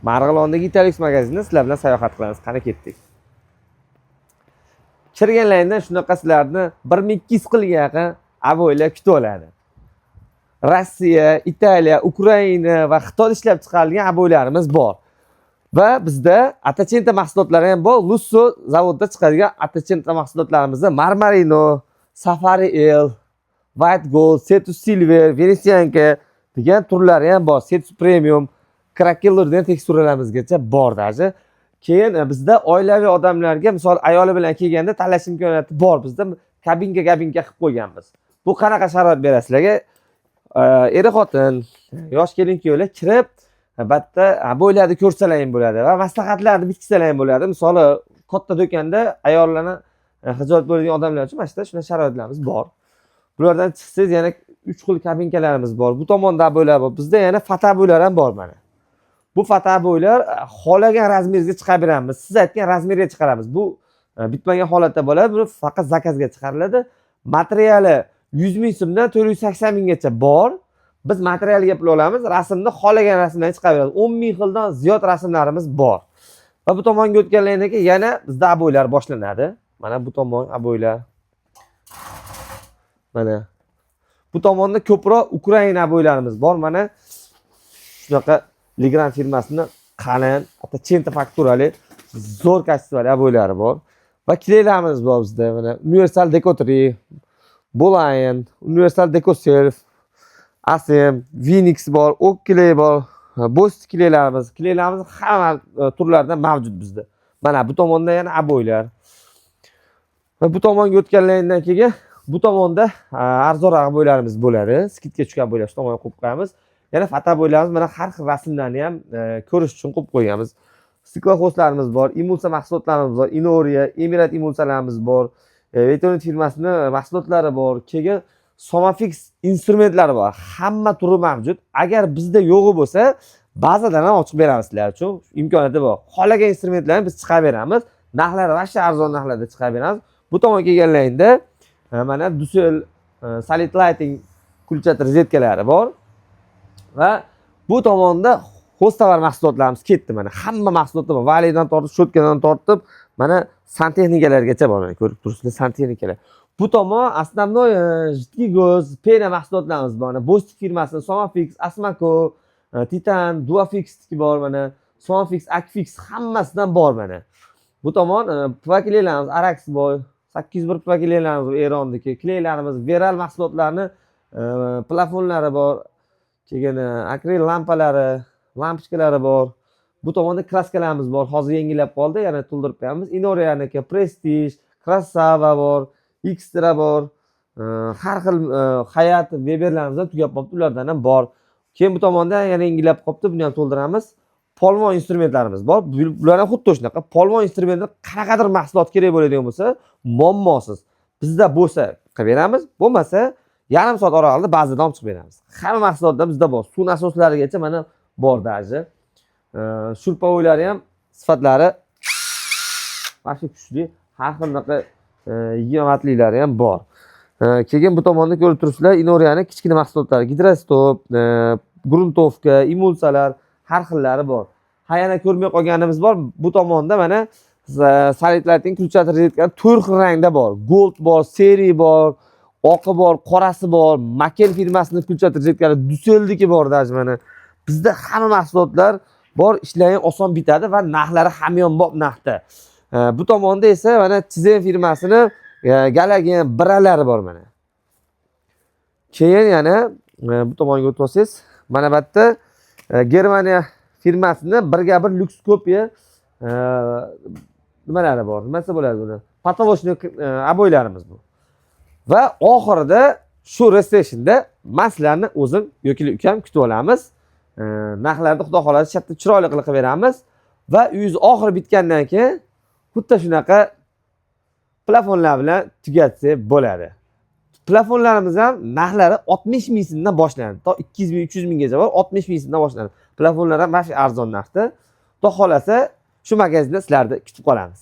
Marg'ilondagi Italix magazinida sizlar bilan sayohat qilamiz. Qani ketdik. Kirganlaringdan shunaqa sizlarni 1200 qilga yaqin aboylar kutib oladi. Rossiya, Italiya, Ukraina va Xitoy ishlab chiqarilgan aboylarimiz bor. Va bizda Atacenta mahsulotlari ham bor. Lusso zavodda chiqadigan Atacenta mahsulotlarimizda Marmarino, Safari L, White Gold, Cetus Silver, Venesianka degan turlari ham bor. Cetus Premium, Crackler degan teksturalarımizgacha bor daji. Keyin bizda oilaviy odamlarga, misol ayoli bilan kelganda tanlash imkoniyati bor. Bizda kabinka qilib qo'yganmiz. Bu qanaqa sharoit berasizlarga? Er-xotin, yosh kelin-kuyovlar kirib, albatta bo'ylarni ko'rsalar ham bo'ladi va maslahatlarni bitkizsalar ham bo'ladi. Misol katta do'konda ayollarni hijolat bo'ladigan odamlar uchun mana shunday sharoitlarimiz bor. Bulardan chiqsangiz yana 3 xil kabinkalarimiz bor. Bu tomonda bo'ylar bor. Bizda yana fata bo'ylar ham bor mana. Bu fata bo'ylar xohlagan razmeringizga chiqarib beramiz. Siz aytgan razmerga chiqaramiz. Bu bitmagan holatda bo'ladi. Buni faqat zakazga chiqariladi. Materiali 100 ming so'mdan 480 minggacha bor. Biz materialga pul olamiz. Rasmni xohlagan rasmlarni chiqarib beramiz. 10 ming xildan ziyod rasmlarimiz bor. Va bu tomonga o'tganlardan keyin yana bizda aboylar boshlanadi. Mana bu tomon aboylar. Mana bu tomonda ko'proq Ukraina aboylarimiz bor. Mana shunaqa Legrand firmasini qalin, Atacenta fakturali, zo'r kачествовали aboylari bor. Va kleylarimiz bor bizda. Mana Universal Deco 3, Bolayan, Universal Deco Self, Asem, Vinix bor, Ok kley bor. Bost kleylarimiz, hamma turlardan mavjud bizda. Mana bu tomonda yana aboylar. Va bu tomonga o'tganlardan keyin bu tomonda arzonroq aboylarimiz bo'ladi. Skidga tushgan aboylar shu tomonga qo'yib qo'yamiz. Yana fata bo'ylarimiz mana har xil rasmlarni ham ko'rish uchun qo'yib qo'yamiz. Stiklohoslarimiz bor, Imulsa mahsulotlarimiz bor, Inoria, Emirat Imulsalarimiz bor, Vetonit firmasini mahsulotlari bor. Keyin Somafix instrumentlari bor. Hamma turi mavjud. Agar bizda yo'g'i bo'lsa, bazadan ham ochib beramiz sizlar uchun. Imkoniyati bor. Xohlagan instrumentlarni biz chiqarib beramiz. Narxlari vashcha arzon narxlarda chiqarib beramiz. Bu tomonga kelganlaringda mana Dusel Solid Lighting kulchata rozetkalari bor. Va bu tomonda hostavar mahsulotlarimiz ketdi mana. Hamma mahsulotlar bor. Validan tortib, shotkadan tortib, mana santexnikalargacha bor. Mana ko'rib turibsizlar santexnikalar. Bu tomon основной jiddiy go'z, pena mahsulotlarimiz bor. Mana Bostik firmasining Somafix, Asmaco, Titan, Duafix bor mana. Somafix, Akfix hammasidan bor mana. Bu tomon plakillarimiz Arax bor. 801 plakillarimiz bor Erondagi. Kleylarimiz, Veral mahsulotlarni plafonlari bor. Keyin akril lampalari, lampochkalari bor. Bu tomonda kraskalarimiz bor. Hozir yangilab qoldi, yana to'ldirib qo'yamiz. Inoriyaniki, Prestige, Krasava bor, Extra bor. Har xil Hayat, Weberlarimiz ham tugab qolibdi, ulardan ham bor. Keyin bu tomonda yana yangilab qolibdi, buni ham to'ldiramiz. Polvon instrumentlarimiz bor. Bular ham xuddi shunaqa. Polvon instrumentlar qanaqadir mahsulot kerak bo'ladigan bo'lsa, muammosiz. Bizda bo'lsa qilib beramiz, bo'lmasa yarim soat oralig'ida ba'zidan olib chiqib beramiz. Hamma mahsulotlar bizda bor. Suv nasoslarigacha mana bor daji. Shurpovoylari ham sifatlari vaqti kuchli, har xilnaqa yig'matliklari ham bor. Keyin bu tomonda ko'rib turibsizlar, Inoriyaning kichkina mahsulotlari, gidrostop, gruntovka, imulsalar har xillari bor. Ha yana ko'rmay qolganimiz bor. Bu tomonda mana Solid Lighting kulchata rozetkani 4 xil rangda bor. Gold bor, seri bor, oqi bor, qorasi bor, Maken firmasining kulchata rozetkani Duseldiki bor daji mana. Bizda hamma mahsulotlar bor, ishlari oson bitadi va narxlari hamyonbop narxda. Bu tomonda esa mana Tizen firmasining Galagen biralari bor mana. Keyin yana bu tomonga o'tib olsangiz, mana bu yerda Germaniya firmasining birga bir lyuks kopiya nimalari bor. Nimasi bo'ladi buni? Patolochniy aboylarimiz bu. Va oxirida shu restorationda maslarni o'zim yoki ukam kutib olamiz. Narxlarni xudo xolasa shartta chiroyli qilib beramiz va uyingiz oxiri bitgandan keyin xuddi shunaqa plafonlar bilan tugatsa bo'ladi. Plafonlarimiz ham narxlari 60 ming so'mdan boshlanadi. To 200 ming, 300 minggacha bor, 60 ming so'mdan boshlanadi. Plafonlar ham arzon narxda. Xudo xolasa shu magazinda sizlarni kutib qolamiz.